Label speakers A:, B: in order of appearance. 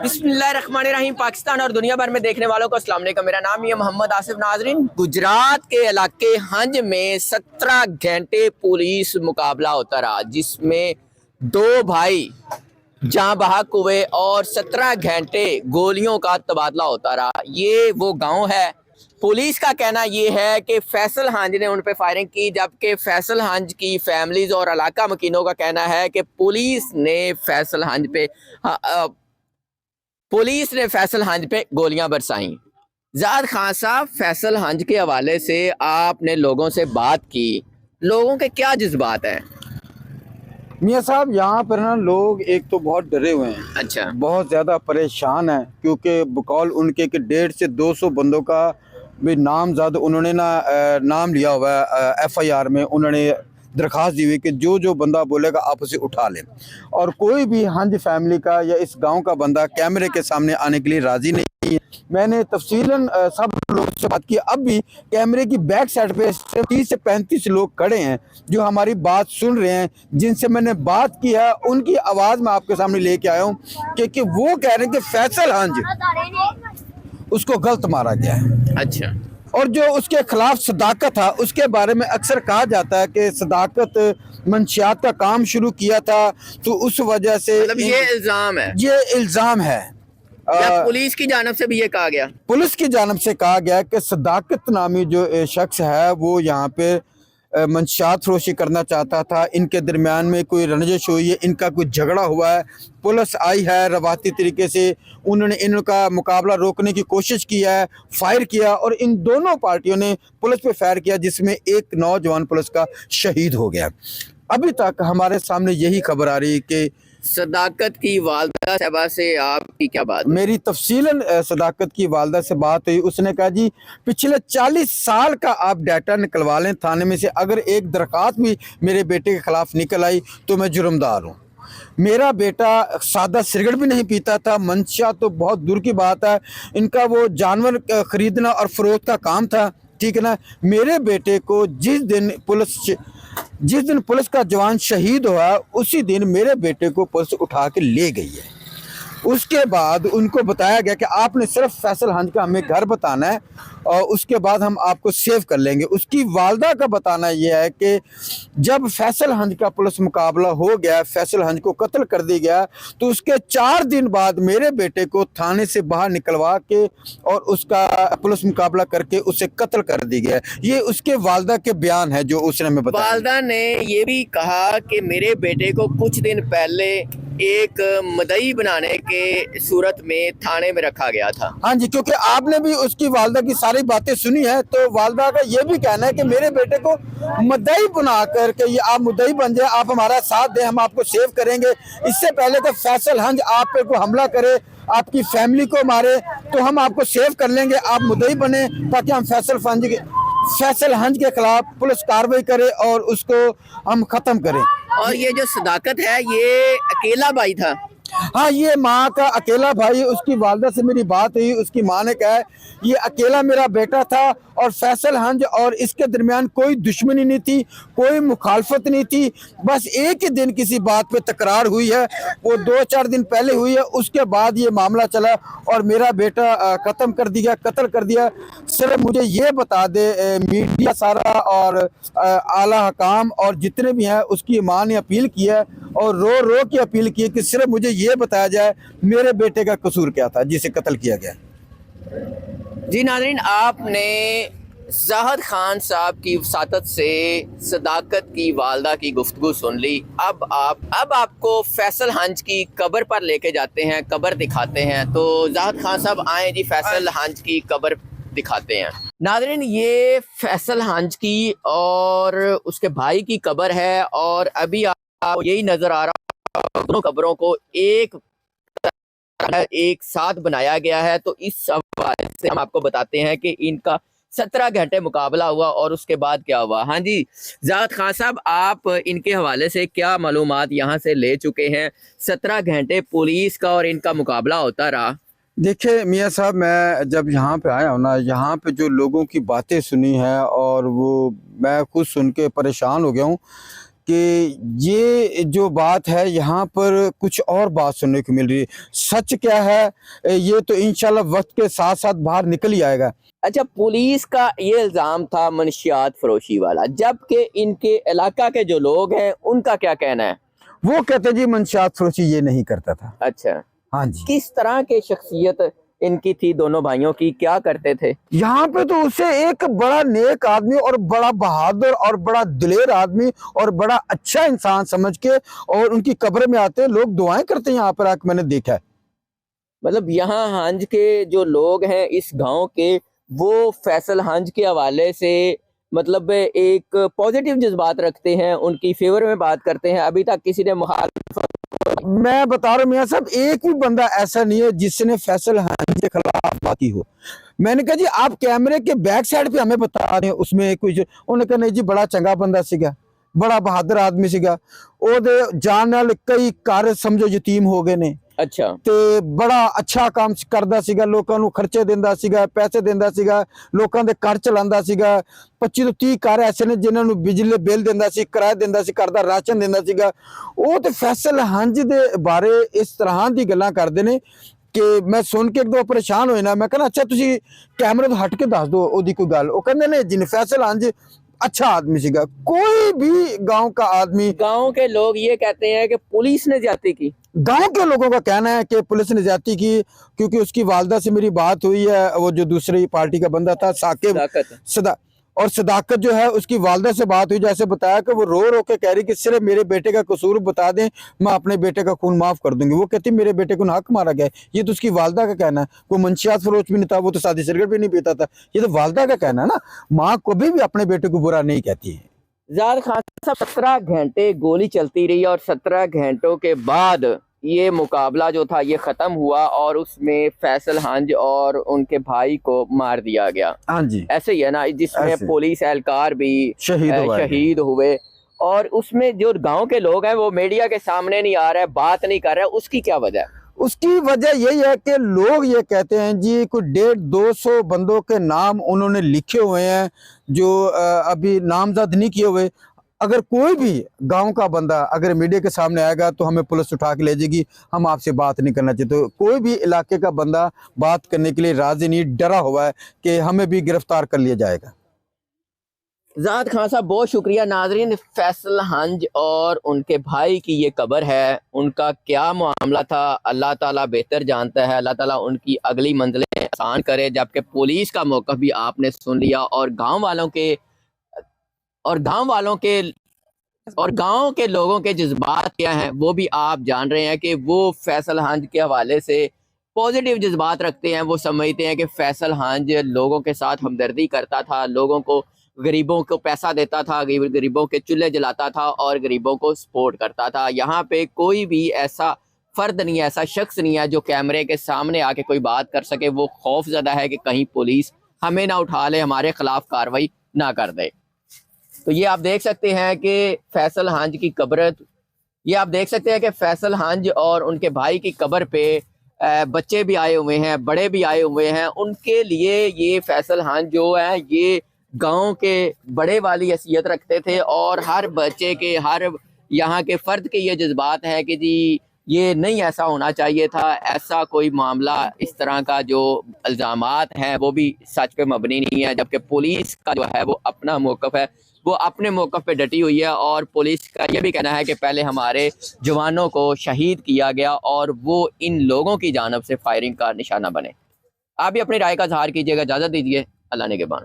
A: बिस्मिल्लाहिर्रहमानिर्रहीम। पाकिस्तान और दुनिया भर में देखने वालों को अस्सलाम वालेकुम। मेरा नाम है मोहम्मद आसिफ। नाजरीन, गुजरात के इलाके हंज में 17 घंटे पुलिस मुकाबला होता रहा, जिसमें 2 भाई जहां बहक हुए और 17 घंटे गोलियों का तबादला होता रहा। ये वो गांव है। पुलिस का कहना ये है कि फैसल हंज ने उन पे फायरिंग की, जबकि फैसल हंज की फैमिलीज और इलाका मकीनों का कहना है कि पुलिस ने फैसल हंज पे गोलियां बरसाई। ज़ाद खान साहब, फैसल हंज के हवाले से आपने लोगों से बात की, लोगों के क्या जज्बात हैं?
B: मियाँ साहब, यहाँ पर ना लोग एक तो बहुत डरे हुए हैं।
A: अच्छा।
B: बहुत ज़्यादा परेशान हैं, क्योंकि बकौल उनके कि 150 से 200 बंदों का भी नामजद उन्होंने नाम लिया हुआ है। FIR में उन्होंने दरख्वास्त दी हुई कि जो जो बंदा बोलेगा आप उसे उठा लें, और कोई भी हंज फैमिली का या इस गांव का बंदा कैमरे के सामने आने के लिए राज़ी नहीं है। मैंने तफसीलन सब लोगों से बात की। अब भी कैमरे की बैक साइड पे 30 से 35 लोग खड़े हैं जो हमारी बात सुन रहे हैं, जिनसे मैंने बात की है। उनकी आवाज़ मैं आपके सामने लेके आया हूँ कि वो कह रहे हैं कि फैसल हंज उसको गलत मारा गया है।
A: अच्छा।
B: और जो उसके खिलाफ सदाकत था, उसके बारे में अक्सर कहा जाता है कि सदाकत मंशियात का काम शुरू किया था, तो उस वजह से
A: मतलब ये
B: इल्ज़ाम है।
A: या पुलिस की जानिब से भी ये कहा गया?
B: पुलिस की जानिब से कहा गया कि सदाकत नामी जो शख्स है वो यहाँ पे मंशियात फरोशी करना चाहता था। इनके दरमियान में कोई रंजिश हुई है, इनका कोई झगड़ा हुआ है। पुलिस आई है, रवाती तरीके से उन्होंने इनका मुकाबला रोकने की कोशिश की है, फायर किया, और इन दोनों पार्टियों ने पुलिस पे फायर किया, जिसमें एक नौजवान पुलिस का शहीद हो गया। अभी तक हमारे सामने यही खबर आ रही है कि
A: सदाकत की वालदा साहबा से आपकी क्या बात?
B: मेरी तफसीलन सदाकत की वालदा से बात हुई। उसने कहा जी पिछले 40 साल का आप डाटा निकलवा लें थाने में से, अगर एक दरख्वास्त भी मेरे बेटे के खिलाफ निकल आई तो मैं जुर्मदार हूँ। मेरा बेटा सादा सिगरेट भी नहीं पीता था, मंशा तो बहुत दूर की बात है। इनका वो जानवर खरीदना और फरोख्त का काम था, ठीक है ना। मेरे बेटे को जिस दिन पुलिस का जवान शहीद हुआ, उसी दिन मेरे बेटे को पुलिस उठा के ले गई है। उसके बाद उनको बताया गया कि आपने सिर्फ फैसल हंज का हमें घर बताना है और उसके बाद हम आपको सेव कर लेंगे। उसकी वालदा का बताना यह है कि जब फैसल हंज का पुलिस मुकाबला हो गया, फैसल हंज को कत्ल कर दिया गया, तो उसके 4 दिन बाद मेरे बेटे को थाने से बाहर निकलवा के और उसका पुलिस मुकाबला करके उसे कत्ल कर दिया गया। ये उसके वालदा के बयान है जो उसने हमें बताया।
A: वालदा ने ये भी कहा कि मेरे बेटे को कुछ दिन पहले एक मदई बनाने के सूरत में थाने में रखा गया था।
B: हाँ जी, क्योंकि आपने भी उसकी वालदा की सारी बातें सुनी है, तो वालदा का ये भी कहना है कि मेरे बेटे को मदई बना करके, ये आप मुदई बन जाए, आप हमारा साथ दें, हम आपको सेव करेंगे। इससे पहले कि फैसल हंज आप पे को हमला करे, आपकी फैमिली को मारे, तो हम आपको सेव कर लेंगे। आप मुदई बने ताकि हम फैसल हंज के खिलाफ पुलिस कार्रवाई करे और उसको हम खत्म करें।
A: और ये जो सदाकत है, ये अकेला भाई था?
B: हाँ, ये माँ का अकेला भाई। उसकी वालदा से मेरी बात हुई, उसकी माँ ने कहा ये अकेला मेरा बेटा था और फैसल हंज और इसके दरमियान कोई दुश्मनी नहीं थी, कोई मुखालफत नहीं थी। बस एक ही दिन किसी बात पे तकरार हुई है, वो 2-4 दिन पहले हुई है। उसके बाद ये मामला चला और मेरा बेटा कत्ल कर दिया। सिर्फ मुझे ये बता दे मीडिया सारा और आला हकाम और जितने भी हैं, उसकी माँ ने अपील की है और रो रो के अपील की है कि सिर्फ मुझे ये बताया जाए मेरे बेटे का कसूर क्या था जिसे कत्ल किया गया।
A: जी नाज़रीन, आपने ज़ाहद खान साहब की वसातत से सदाकत की वालदा की गुफ्तगू सुन ली। अब आपको फैसल हंज की कब्र पर लेके जाते हैं, कब्र दिखाते हैं। तो ज़ाहद खान साहब आए जी, फैसल हंज की कब्र दिखाते हैं। नाज़रीन, ये फैसल हंज की और उसके भाई की कब्र है, और अभी आपको यही नज़र आ रहा है, दोनों कब्रों को एक साथ बनाया गया है। तो इस हवाले से हम आपको बताते हैं कि इनका 17 घंटे मुकाबला हुआ और उसके बाद क्या हुआ। हाँ जी ज़ाहद खान साहब, आप इनके हवाले से क्या मालूमात यहाँ से ले चुके हैं? 17 घंटे पुलिस का और इनका मुकाबला होता रहा।
B: देखिए मियाँ साहब, मैं जब यहाँ पे आया हूँ ना, यहाँ पे जो लोगों की बातें सुनी हैं और वो मैं खुद सुन के परेशान हो गया हूँ کہ یہ جو بات ہے یہاں پر کچھ اور بات سننے کو مل رہی ہے. سچ کیا ہے یہ تو انشاءاللہ وقت کے ساتھ ساتھ باہر نکل ہی آئے گا.
A: اچھا، پولیس کا یہ الزام تھا منشیات فروشی والا، جبکہ ان کے علاقہ کے جو لوگ ہیں ان کا کیا کہنا ہے؟
B: وہ کہتے ہیں جی منشیات فروشی یہ نہیں کرتا تھا.
A: اچھا،
B: ہاں جی.
A: کس طرح کی شخصیت ان کی تھی دونوں بھائیوں کی، کیا کرتے تھے؟
B: یہاں پہ تو اسے ایک بڑا نیک آدمی اور بڑا بہادر اور بڑا دلیر آدمی اور بڑا اچھا انسان سمجھ کے اور ان کی قبر میں آتے لوگ دعائیں کرتے ہیں. یہاں پر آ کے میں نے دیکھا ہے.
A: مطلب یہاں ہنج کے جو لوگ ہیں اس گاؤں کے، وہ فیصل ہنج کے حوالے سے مطلب ایک پازیٹیو جذبات رکھتے ہیں، ان کی فیور میں بات کرتے ہیں. ابھی تک کسی نے
B: میں بتا رہا ہوں میاں صاحب ایک بھی بندہ ایسا نہیں ہے جس نے فیصل ہنج کے خلاف بات کی ہو. میں نے کہا جی آپ کیمرے کے بیک سائڈ پہ ہمیں بتا رہے ہیں اس میں کچھ، انہوں نے کہا نہیں جی بڑا چنگا بندہ سیگا، بڑا بہادر آدمی سیگا، او دے جان نال کئی کار سمجھو یتیم ہو گئے نے.
A: اچھا،
B: تے بڑا اچھا کام کردا سیگا، لوکاں نو خرچے دیندا سیگا، پیسے دیندا سیگا، لوکاں دے گھر چلاندا سیگا. 25 ਤੋਂ 30 ਘਰ ایسے نے جنہاں نو بجلی بل دیندا سی، کرایہ دیندا سی، گھر دا راشن دیندا سیگا. او تے فیصل ہنج دے بارے اس طرح دی گلاں کردے نے کہ میں سن کے ایک دو پریشان ہوئے نا. میں کہنا اچھا تسی کیمرے تو ہٹ کے دس دو او دی کوئی گل. او کہندے نے جن فیصل ہنج اچھا آدمی سیگا. کوئی بھی گاؤں کا آدمی،
A: گاؤں کے لوگ یہ کہتے ہیں کہ پولیس نے زیادتی کی.
B: گاؤں کے لوگوں کا کہنا ہے کہ پولیس نے زیادتی کی، کیونکہ اس کی والدہ سے میری بات ہوئی ہے. وہ جو دوسری پارٹی کا بندہ تھا ثاقب اور صداقت جو ہے اس کی والدہ سے بات ہوئی، جیسے بتایا کہ وہ رو رو کے کہہ رہی کہ صرف میرے بیٹے کا قصور بتا دیں میں اپنے بیٹے کا خون معاف کر دوں گی. وہ کہتی میرے بیٹے کو حق مارا گیا ہے. یہ تو اس کی والدہ کا کہنا ہے. وہ منشیات فروش بھی نہیں تھا، وہ تو سادی سگریٹ بھی نہیں پیتا تھا. یہ تو والدہ کا کہنا ہے نا. ماں کبھی بھی اپنے بیٹے کو برا نہیں کہتی ہے.
A: زاد خان صاحب 17 گھنٹے گولی چلتی رہی اور 17 گھنٹوں کے بعد یہ مقابلہ جو تھا یہ ختم ہوا اور اس میں فیصل ہنج اور ان کے بھائی کو مار دیا گیا.
B: ہاں جی
A: ایسے ہی ہے نا، جس میں پولیس اہلکار بھی شہید ہوئے. اور اس میں جو گاؤں کے لوگ ہیں وہ میڈیا کے سامنے نہیں آ رہے، بات نہیں کر رہے. اس کی کیا وجہ ہے؟
B: اس کی وجہ یہی ہے کہ لوگ یہ کہتے ہیں جی کوئی 150-200 بندوں کے نام انہوں نے لکھے ہوئے ہیں جو ابھی نامزد نہیں کیے ہوئے. اگر کوئی بھی گاؤں کا بندہ اگر میڈیا کے سامنے آئے گا تو ہمیں پولیس اٹھا کے لے جائے گی، ہم آپ سے بات نہیں کرنا چاہتے. کوئی بھی علاقے کا بندہ بات کرنے کے لیے راضی نہیں، ڈرا ہوا ہے کہ ہمیں بھی گرفتار کر لیا جائے گا.
A: زاد خان صاحب بہت شکریہ. ناظرین، فیصل ہنج اور ان کے بھائی کی یہ قبر ہے. ان کا کیا معاملہ تھا اللہ تعالیٰ بہتر جانتا ہے. اللہ تعالیٰ ان کی اگلی منزلیں آسان کرے. جبکہ پولیس کا موقف بھی آپ نے سن لیا اور گاؤں کے لوگوں کے جذبات کیا ہیں وہ بھی آپ جان رہے ہیں کہ وہ فیصل ہنج کے حوالے سے پازیٹیو جذبات رکھتے ہیں. وہ سمجھتے ہیں کہ فیصل ہنج لوگوں کے ساتھ ہمدردی کرتا تھا، لوگوں کو، غریبوں کو پیسہ دیتا تھا، غریبوں کے چولہے جلاتا تھا اور غریبوں کو سپورٹ کرتا تھا. یہاں پہ کوئی بھی ایسا فرد نہیں ہے، ایسا شخص نہیں ہے جو کیمرے کے سامنے آ کے کوئی بات کر سکے. وہ خوف زدہ ہے کہ کہیں پولیس ہمیں نہ اٹھا لے، ہمارے خلاف کارروائی نہ کر دے. تو یہ آپ دیکھ سکتے ہیں کہ فیصل ہنج کی قبر، یہ آپ دیکھ سکتے ہیں کہ فیصل ہنج اور ان کے بھائی کی قبر پہ بچے بھی آئے ہوئے ہیں، بڑے بھی آئے ہوئے ہیں. ان کے لیے یہ فیصل ہنج جو ہے یہ گاؤں کے بڑے والی حیثیت رکھتے تھے اور ہر بچے کے، ہر یہاں کے فرد کے یہ جذبات ہیں کہ جی یہ نہیں ایسا ہونا چاہیے تھا. ایسا کوئی معاملہ، اس طرح کا جو الزامات ہیں وہ بھی سچ پہ مبنی نہیں ہے. جبکہ پولیس کا جو ہے وہ اپنا موقف ہے، وہ اپنے موقف پہ ڈٹی ہوئی ہے. اور پولیس کا یہ بھی کہنا ہے کہ پہلے ہمارے جوانوں کو شہید کیا گیا اور وہ ان لوگوں کی جانب سے فائرنگ کا نشانہ بنے. آپ بھی اپنی رائے کا اظہار کیجیے گا. اجازت دیجیے. اللہ نگہبان.